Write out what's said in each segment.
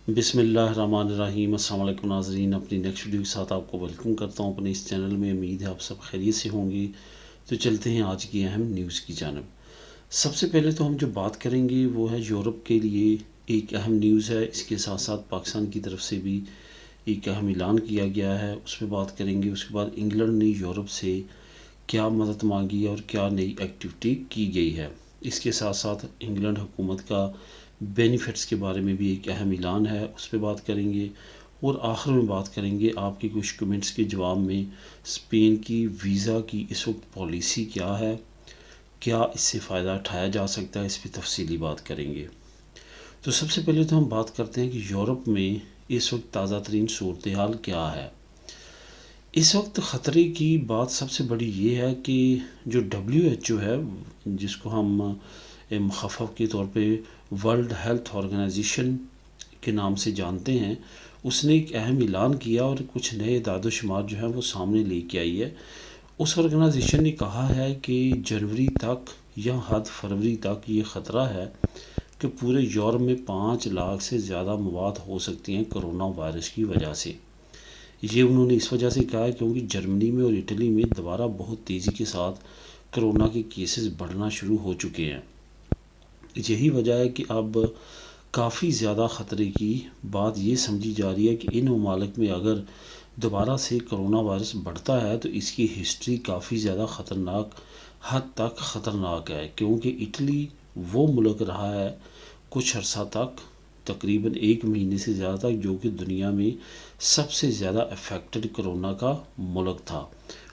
بسم اللہ الرحمن الرحیم۔ السلام علیکم ناظرین، اپنی نیکسٹ ویڈیو کے ساتھ آپ کو ویلکم کرتا ہوں اپنے اس چینل میں۔ امید ہے آپ سب خیریت سے ہوں گے۔ تو چلتے ہیں آج کی اہم نیوز کی جانب۔ سب سے پہلے تو ہم جو بات کریں گے وہ ہے یورپ کے لیے ایک اہم نیوز ہے، اس کے ساتھ ساتھ پاکستان کی طرف سے بھی ایک اہم اعلان کیا گیا ہے، اس پہ بات کریں گے۔ اس کے بعد انگلینڈ نے یورپ سے کیا مدد مانگی اور کیا نئی ایکٹیویٹی کی گئی ہے۔ اس کے ساتھ ساتھ انگلینڈ حکومت کا بینیفٹس کے بارے میں بھی ایک اہم اعلان ہے، اس پہ بات کریں گے۔ اور آخر میں بات کریں گے آپ کے کچھ کمنٹس کے جواب میں اسپین کی ویزا کی اس وقت پالیسی کیا ہے، کیا اس سے فائدہ اٹھایا جا سکتا ہے، اس پہ تفصیلی بات کریں گے۔ تو سب سے پہلے تو ہم بات کرتے ہیں کہ یورپ میں اس وقت تازہ ترین صورتحال کیا ہے۔ اس وقت خطرے کی بات سب سے بڑی یہ ہے کہ جو WHO ہے، جس کو ہم مخفف کے طور پہ ورلڈ ہیلتھ آرگنائزیشن کے نام سے جانتے ہیں، اس نے ایک اہم اعلان کیا اور کچھ نئے اعداد و شمار جو ہیں وہ سامنے لے کے آئی ہے۔ اس آرگنائزیشن نے کہا ہے کہ جنوری تک یا حد فروری تک یہ خطرہ ہے کہ پورے یورپ میں 5 لاکھ سے زیادہ موات ہو سکتی ہیں کرونا وائرس کی وجہ سے۔ یہ انہوں نے اس وجہ سے کہا ہے کیونکہ جرمنی میں اور اٹلی میں دوبارہ بہت تیزی کے ساتھ کرونا کے کیسز بڑھنا شروع ہو چکے ہیں۔ یہی وجہ ہے کہ اب کافی زیادہ خطرے کی بات یہ سمجھی جا رہی ہے کہ ان ممالک میں اگر دوبارہ سے کرونا وائرس بڑھتا ہے تو اس کی ہسٹری کافی زیادہ خطرناک حد تک خطرناک ہے، کیونکہ اٹلی وہ ملک رہا ہے کچھ عرصہ تک، تقریباً 1 مہینے سے زیادہ تک، جو کہ دنیا میں سب سے زیادہ افیکٹڈ کرونا کا ملک تھا،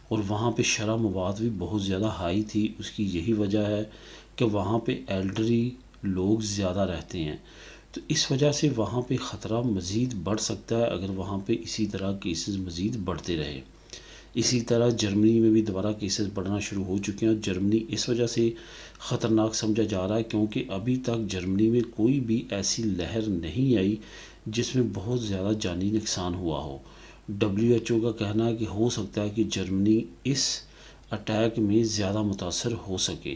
اور وہاں پہ شرح مواد بھی بہت زیادہ ہائی تھی۔ اس کی یہی وجہ ہے کہ وہاں پہ ایلڈری لوگ زیادہ رہتے ہیں، تو اس وجہ سے وہاں پہ خطرہ مزید بڑھ سکتا ہے اگر وہاں پہ اسی طرح کیسز مزید بڑھتے رہے۔ اسی طرح جرمنی میں بھی دوبارہ کیسز بڑھنا شروع ہو چکے ہیں، اور جرمنی اس وجہ سے خطرناک سمجھا جا رہا ہے کیونکہ ابھی تک جرمنی میں کوئی بھی ایسی لہر نہیں آئی جس میں بہت زیادہ جانی نقصان ہوا ہو۔ WHO کا کہنا ہے کہ ہو سکتا ہے کہ جرمنی اس اٹیک میں زیادہ متاثر ہو سکے،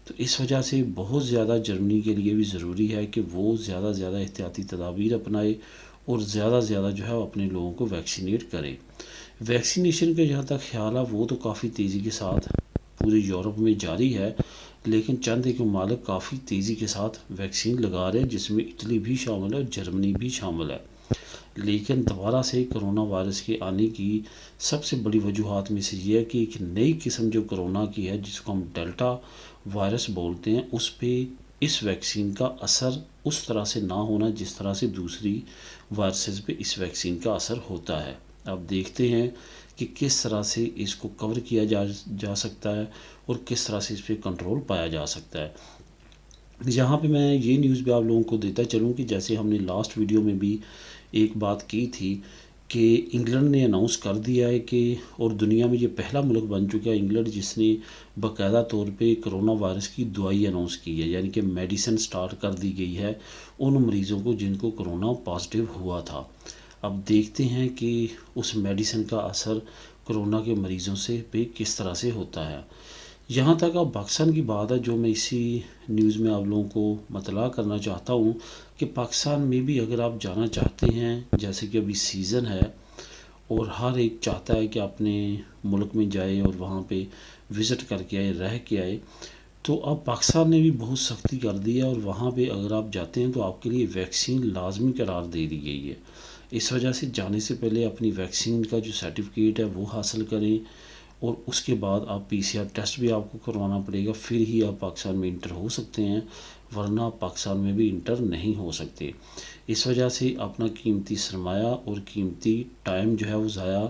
تو اس وجہ سے بہت زیادہ جرمنی کے لیے بھی ضروری ہے کہ وہ زیادہ سے زیادہ احتیاطی تدابیر اپنائے اور زیادہ سے زیادہ جو ہے اپنے لوگوں کو ویکسینیٹ کرے۔ ویکسینیشن کا جہاں تک خیال ہے وہ تو کافی تیزی کے ساتھ پورے یورپ میں جاری ہے، لیکن چند ایک ممالک کافی تیزی کے ساتھ ویکسین لگا رہے ہیں، جس میں اٹلی بھی شامل ہے اور جرمنی بھی شامل ہے۔ لیکن دوبارہ سے کرونا وائرس کے آنے کی سب سے بڑی وجوہات میں سے یہ ہے کہ ایک نئی قسم جو کرونا کی ہے، جس کو ہم ڈیلٹا وائرس بولتے ہیں، اس پہ اس ویکسین کا اثر اس طرح سے نہ ہونا جس طرح سے دوسری وائرسز پہ اس ویکسین کا اثر ہوتا ہے۔ اب دیکھتے ہیں کہ کس طرح سے اس کو کور کیا جا سکتا ہے اور کس طرح سے اس پہ کنٹرول پایا جا سکتا ہے۔ یہاں پہ میں یہ نیوز بھی آپ لوگوں کو دیتا چلوں کہ جیسے ہم نے لاسٹ ویڈیو میں بھی ایک بات کی تھی کہ انگلینڈ نے اناؤنس کر دیا ہے کہ، اور دنیا میں یہ پہلا ملک بن چکا ہے انگلینڈ جس نے باقاعدہ طور پہ کرونا وائرس کی دوائی اناؤنس کی ہے، یعنی کہ میڈیسن سٹارٹ کر دی گئی ہے ان مریضوں کو جن کو کرونا پازیٹیو ہوا تھا۔ اب دیکھتے ہیں کہ اس میڈیسن کا اثر کرونا کے مریضوں سے پہ کس طرح سے ہوتا ہے۔ یہاں تک اب پاکستان کی بات ہے جو میں اسی نیوز میں آپ لوگوں کو مطلع کرنا چاہتا ہوں کہ پاکستان میں بھی اگر آپ جانا چاہتے ہیں، جیسے کہ ابھی سیزن ہے اور ہر ایک چاہتا ہے کہ اپنے ملک میں جائے اور وہاں پہ وزٹ کر کے آئے، رہ کے آئے، تو اب پاکستان نے بھی بہت سختی کر دی ہے اور وہاں پہ اگر آپ جاتے ہیں تو آپ کے لیے ویکسین لازمی قرار دے دی گئی ہے۔ اس وجہ سے جانے سے پہلے اپنی ویکسین کا جو سرٹیفکیٹ ہے وہ حاصل کریں، اور اس کے بعد آپ PCR ٹیسٹ بھی آپ کو کروانا پڑے گا، پھر ہی آپ پاکستان میں انٹر ہو سکتے ہیں، ورنہ آپ پاکستان میں بھی انٹر نہیں ہو سکتے۔ اس وجہ سے اپنا قیمتی سرمایہ اور قیمتی ٹائم جو ہے وہ ضائع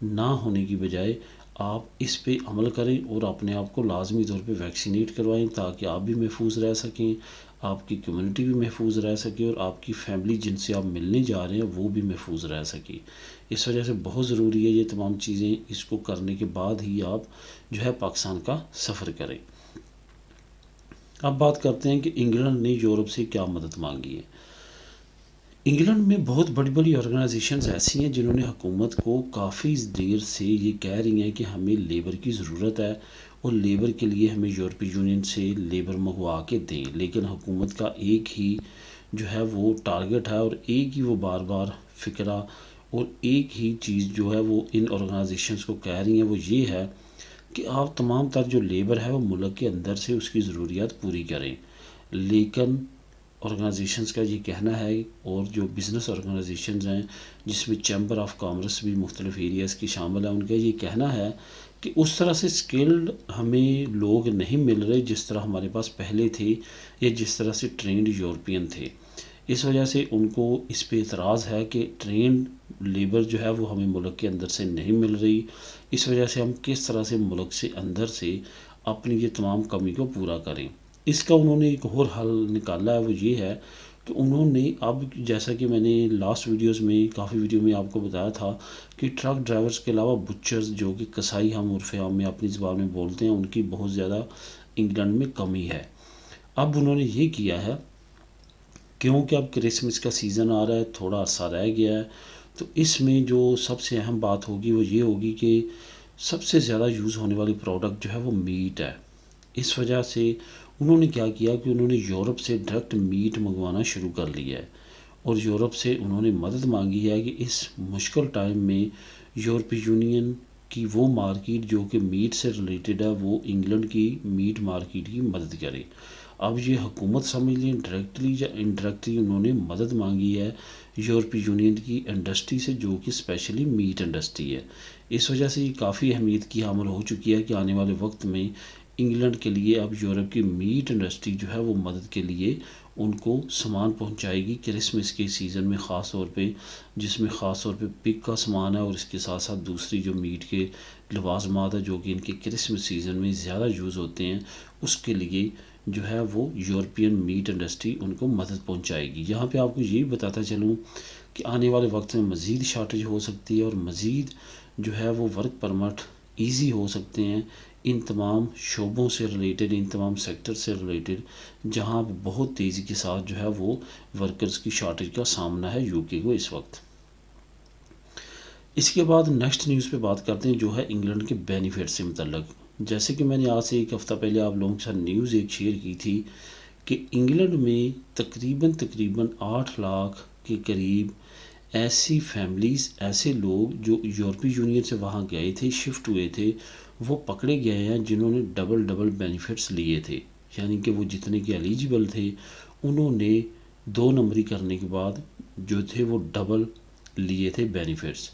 نہ ہونے کی بجائے آپ اس پہ عمل کریں اور اپنے آپ کو لازمی طور پہ ویکسینیٹ کروائیں تاکہ آپ بھی محفوظ رہ سکیں، آپ کی کمیونٹی بھی محفوظ رہ سکے اور آپ کی فیملی جن سے آپ ملنے جا رہے ہیں وہ بھی محفوظ رہ سکے۔ اس وجہ سے بہت ضروری ہے یہ تمام چیزیں، اس کو کرنے کے بعد ہی آپ جو ہے پاکستان کا سفر کریں۔ اب بات کرتے ہیں کہ انگلینڈ نے یورپ سے کیا مدد مانگی ہے۔ انگلینڈ میں بہت بڑی بڑی آرگنائزیشنز ایسی ہیں جنہوں نے حکومت کو کافی دیر سے یہ کہہ رہی ہیں کہ ہمیں لیبر کی ضرورت ہے اور لیبر کے لیے ہمیں یورپی یونین سے لیبر منگوا کے دیں، لیکن حکومت کا ایک ہی جو ہے وہ ٹارگٹ ہے اور ایک ہی وہ بار بار فکرہ اور ایک ہی چیز جو ہے وہ ان آرگنائزیشنز کو کہہ رہی ہیں، وہ یہ ہے کہ آپ تمام تر جو لیبر ہے وہ ملک کے اندر سے اس کی ضروریات پوری کریں. لیکن آرگنائزیشنز کا یہ کہنا ہے، اور جو بزنس آرگنائزیشنز ہیں جس میں چیمبر آف کامرس بھی مختلف ایریاز کی شامل ہے، ان کا یہ کہنا ہے کہ اس طرح سے اسکلڈ ہمیں لوگ نہیں مل رہے جس طرح ہمارے پاس پہلے تھے یا جس طرح سے ٹرینڈ یورپین تھے. اس وجہ سے ان کو اس پہ اعتراض ہے کہ ٹرینڈ لیبر جو ہے وہ ہمیں ملک کے اندر سے نہیں مل رہی. اس وجہ سے ہم کس طرح سے ملک سے اندر سے اپنی یہ تمام کمی کو پورا کریں. اس کا انہوں نے ایک اور حل نکالا ہے، وہ یہ ہے کہ انہوں نے اب جیسا کہ میں نے لاسٹ ویڈیوز میں کافی ویڈیو میں آپ کو بتایا تھا کہ ٹرک ڈرائیورز کے علاوہ بچرز جو کہ کسائی ہم عرف عام میں اپنی زبان میں بولتے ہیں، ان کی بہت زیادہ انگلینڈ میں کمی ہے. اب انہوں نے یہ کیا ہے کیونکہ اب کرسمس کا سیزن آ رہا ہے، تھوڑا عرصہ رہ گیا ہے، تو اس میں جو سب سے اہم بات ہوگی وہ یہ ہوگی کہ سب سے زیادہ یوز ہونے والی پروڈکٹ جو ہے وہ میٹ ہے. اس وجہ سے انہوں نے کیا کیا کہ انہوں نے یورپ سے ڈائریکٹ میٹ منگوانا شروع کر لیا ہے، اور یورپ سے انہوں نے مدد مانگی ہے کہ اس مشکل ٹائم میں یورپی یونین کی وہ مارکیٹ جو کہ میٹ سے ریلیٹڈ ہے وہ انگلینڈ کی میٹ مارکیٹ کی مدد کرے. اب یہ حکومت سمجھ لیں ڈائریکٹلی یا انڈائریکٹلی انہوں نے مدد مانگی ہے یورپی یونین کی انڈسٹری سے، جو کہ اسپیشلی میٹ انڈسٹری ہے. اس وجہ سے یہ کافی اہمیت کی حامل ہو چکی ہے کہ آنے والے وقت میں انگلینڈ کے لیے اب یورپ کی میٹ انڈسٹری جو ہے وہ مدد کے لیے ان کو سامان پہنچائے گی کرسمس کے سیزن میں، خاص طور پہ جس میں خاص طور پہ پگ کا سامان ہے، اور اس کے ساتھ ساتھ دوسری جو میٹ کے لوازمات ہے جو کہ ان کے کرسمس سیزن میں زیادہ یوز ہوتے ہیں، اس کے لیے جو ہے وہ یورپین میٹ انڈسٹری ان کو مدد پہنچائے گی. یہاں پہ آپ کو یہ بتاتا چلوں کہ آنے والے وقت میں مزید شارٹیج ہو سکتی ہے، اور مزید جو ہے وہ ورک پرمٹ ایزی ہو سکتے ہیں ان تمام شعبوں سے ریلیٹڈ، ان تمام سیکٹر سے ریلیٹڈ جہاں بہت تیزی کے ساتھ جو ہے وہ ورکرز کی شارٹیج کا سامنا ہے یو کے کو اس وقت. اس کے بعد نیکسٹ نیوز پہ بات کرتے ہیں جو ہے انگلینڈ کے بینیفٹ سے متعلق. جیسے کہ میں نے آج سے ایک ہفتہ پہلے آپ لوگوں کے ساتھ نیوز ایک شیئر کی تھی کہ انگلینڈ میں تقریباً 8 لاکھ کے قریب ایسی فیملیز، ایسے لوگ جو یورپی یونین سے وہاں گئے تھے، شفٹ ہوئے تھے، وہ پکڑے گئے ہیں جنہوں نے ڈبل بینیفٹس لیے تھے. یعنی کہ وہ جتنے کے ایلیجیبل تھے انہوں نے 2 نمبری کرنے کے بعد جو تھے وہ ڈبل لیے تھے بینیفٹس.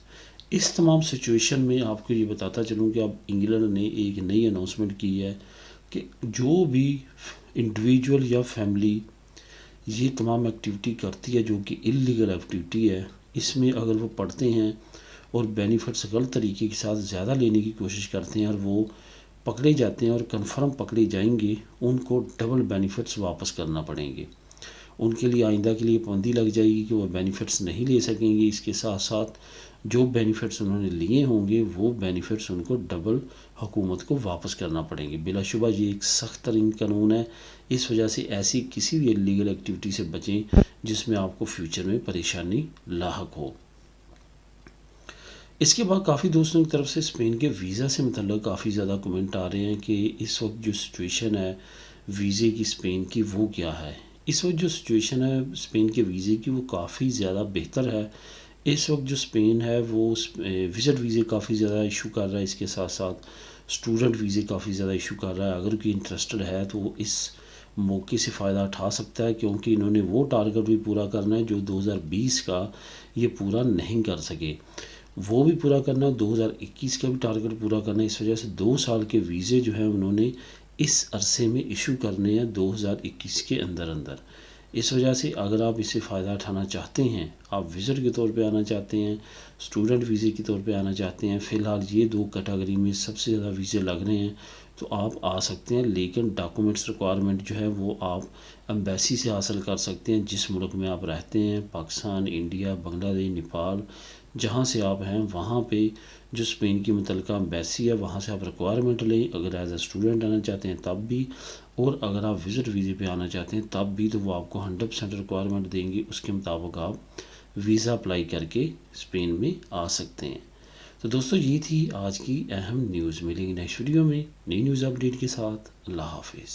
اس تمام سچویشن میں آپ کو یہ بتاتا چلوں کہ اب انگلینڈ نے ایک نئی اناؤنسمنٹ کی ہے کہ جو بھی انڈیویجول یا فیملی یہ تمام ایکٹیویٹی کرتی ہے جو کہ اللیگل ایکٹیویٹی ہے، اس میں اگر وہ پڑھتے ہیں اور بینیفٹس غلط طریقے کے ساتھ زیادہ لینے کی کوشش کرتے ہیں اور وہ پکڑے جاتے ہیں اور کنفرم پکڑے جائیں گے، ان کو ڈبل بینیفٹس واپس کرنا پڑیں گے. ان کے لیے آئندہ کے لیے پابندی لگ جائے گی کہ وہ بینیفٹس نہیں لے سکیں گے. اس کے ساتھ ساتھ جو بینیفٹس انہوں نے لیے ہوں گے وہ بینیفٹس ان کو ڈبل حکومت کو واپس کرنا پڑیں گے. بلا شبہ یہ ایک سخت ترین قانون ہے. اس وجہ سے ایسی کسی بھی انلیگل ایکٹیویٹی سے بچیں جس میں آپ کو فیوچر میں پریشانی لاحق ہو. اس کے بعد کافی دوستوں کی طرف سے اسپین کے ویزا سے متعلق کافی زیادہ کمنٹ آ رہے ہیں کہ اس وقت جو سچویشن ہے ویزے کی اسپین کی وہ کیا ہے. اس وقت جو سچویشن ہے اسپین کے ویزے کی وہ کافی زیادہ بہتر ہے. اس وقت جو اسپین ہے وہ وزٹ ویزے کافی زیادہ ایشو کر رہا ہے، اس کے ساتھ ساتھ اسٹوڈنٹ ویزے کافی زیادہ ایشو کر رہا ہے. اگر کوئی انٹرسٹڈ ہے تو وہ اس موقع سے فائدہ اٹھا سکتا ہے، کیونکہ انہوں نے وہ ٹارگٹ بھی پورا کرنا ہے جو 2020 کا یہ پورا نہیں کر سکے، وہ بھی پورا کرنا ہے، 2021 کا بھی ٹارگٹ پورا کرنا ہے. اس وجہ سے 2 سال کے ویزے جو ہیں انہوں نے اس عرصے میں ایشو کرنے ہیں 2021 کے اندر. اس وجہ سے اگر آپ اس سے فائدہ اٹھانا چاہتے ہیں، آپ وزٹ کے طور پہ آنا چاہتے ہیں، اسٹوڈنٹ ویزے کے طور پہ آنا چاہتے ہیں، فی الحال یہ 2 کیٹیگری میں سب سے زیادہ ویزے لگ رہے ہیں، تو آپ آ سکتے ہیں. لیکن ڈاکومنٹس ریکوائرمنٹ جو ہے وہ آپ ایمبیسی سے حاصل کر سکتے ہیں جس ملک میں آپ رہتے ہیں، پاکستان، انڈیا، بنگلہ دیش، نیپال، جہاں سے آپ ہیں وہاں پہ جو اسپین کی متعلقہ ایمبیسی ہے وہاں سے آپ ریکوائرمنٹ لیں. اگر ایز اے اسٹوڈنٹ آنا چاہتے ہیں تب بھی، اور اگر آپ وزٹ ویزے پہ آنا چاہتے ہیں تب بھی، تو وہ آپ کو 100% ریکوائرمنٹ دیں گے. اس کے مطابق آپ ویزا اپلائی کر کے اسپین میں آ سکتے ہیں. تو دوستو یہ تھی آج کی اہم نیوز. ملیں گے نیکسٹ ویڈیو میں نئی نیوز اپڈیٹ کے ساتھ. اللہ حافظ.